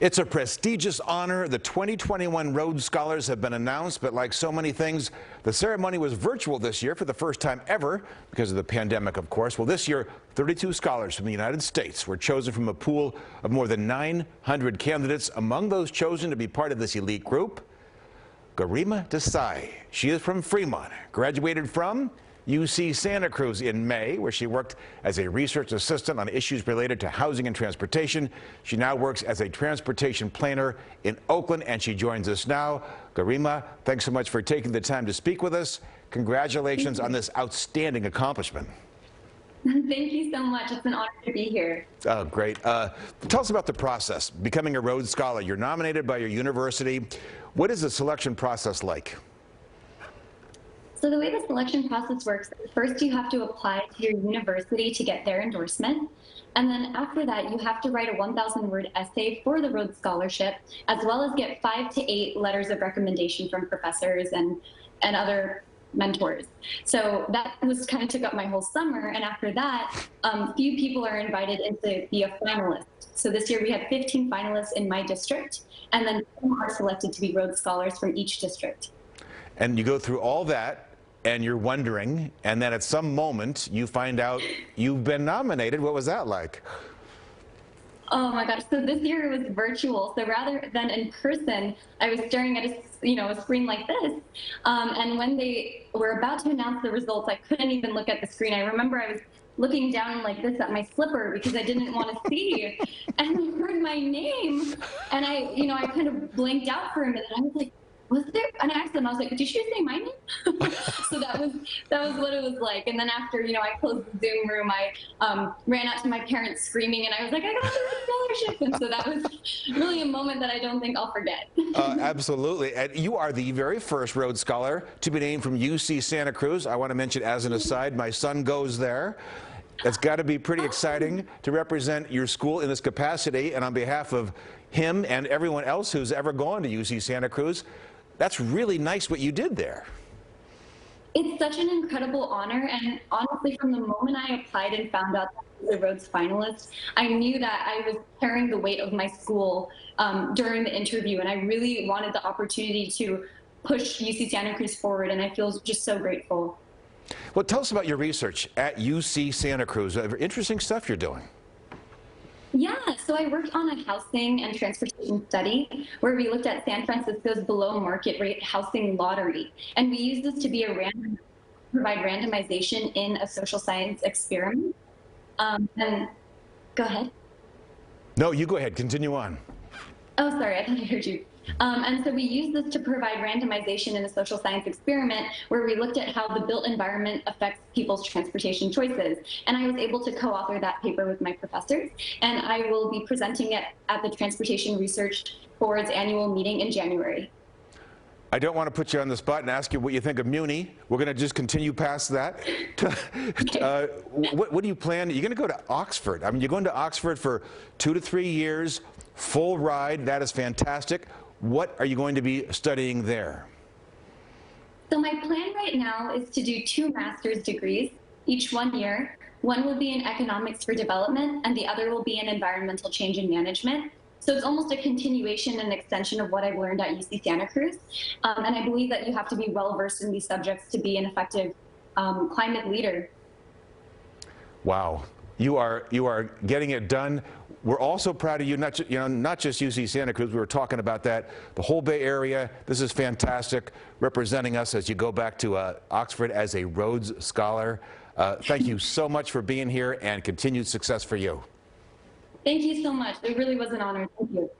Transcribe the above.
It's a prestigious honor. The 2021 Rhodes Scholars have been announced, but like so many things, the ceremony was virtual this year for the first time ever because of the pandemic, of course. Well, this year, 32 scholars from the United States were chosen from a pool of more than 900 candidates. Among those chosen to be part of this elite group, Garima Desai. She is from Fremont, graduated from UC Santa Cruz in May, where she worked as a research assistant on issues related to housing and transportation. She now works as a transportation planner in Oakland, and she joins us now. Garima, thanks so much for taking the time to speak with us. Congratulations on this outstanding accomplishment. Thank you so much. It's an honor to be here. Oh, great. Tell us about the process, becoming a Rhodes Scholar. You're nominated by your university. What is the selection process like? So the way the selection process works, first you have to apply to your university to get their endorsement. And then after that, you have to write a 1,000-word essay for the Rhodes Scholarship, as well as get 5 to 8 letters of recommendation from professors and other mentors. So that kind of took up my whole summer. And after that, few people are invited in to be a finalist. So this year we had 15 finalists in my district, and then 2 are selected to be Rhodes Scholars from each district. And you go through all that, and you're wondering, and then at some moment you find out you've been nominated. What was that like? Oh my gosh, so this year it was virtual. So rather than in person, I was staring at a screen like this. And when they were about to announce the results, I couldn't even look at the screen. I remember I was looking down like this at my slipper because I didn't want to see. And I heard my name, and I kind of blanked out for a minute. I was like, was there? And I asked them, I was like, did you say my name? So that was what it was like. And then after, I closed the Zoom room, I ran out to my parents screaming, and I was like, I got the scholarship. And so that was really a moment that I don't think I'll forget. Absolutely. And you are the very first Rhodes Scholar to be named from UC Santa Cruz. I want to mention as an aside, my son goes there. It's got to be pretty exciting to represent your school in this capacity. And on behalf of him and everyone else who's ever gone to UC Santa Cruz, that's really nice what you did there. It's such an incredible honor, and honestly, from the moment I applied and found out that I was a Rhodes finalist, I knew that I was carrying the weight of my school during the interview, and I really wanted the opportunity to push UC Santa Cruz forward, and I feel just so grateful. Well, tell us about your research at UC Santa Cruz. Interesting stuff you're doing. Yeah, so I worked on a housing and transportation study where we looked at San Francisco's below market rate housing lottery. And we used this to be provide randomization in a social science experiment. And go ahead. No, you go ahead. Continue on. Oh, sorry, I thought I heard you. And so we used this to provide randomization in a social science experiment where we looked at how the built environment affects people's transportation choices. And I was able to co-author that paper with my professors, and I will be presenting it at the Transportation Research Board's annual meeting in January. I don't want to put you on the spot and ask you what you think of Muni. We're going to just continue past that. What do you plan? You're going to go to Oxford. I mean, you're going to Oxford for 2 to 3 years, full ride. That is fantastic. What are you going to be studying there? So my plan right now is to do 2 master's degrees, each 1 year. One will be in economics for development, and the other will be in environmental change and management. So it's almost a continuation and extension of what I've learned at UC Santa Cruz. And I believe that you have to be well-versed in these subjects to be an effective climate leader. Wow. You are getting it done. We're also proud of you, not just UC Santa Cruz. We were talking about that. The whole Bay Area. This is fantastic, representing us as you go back to Oxford as a Rhodes Scholar. Thank you so much for being here, and continued success for you. Thank you so much. It really was an honor. Thank you.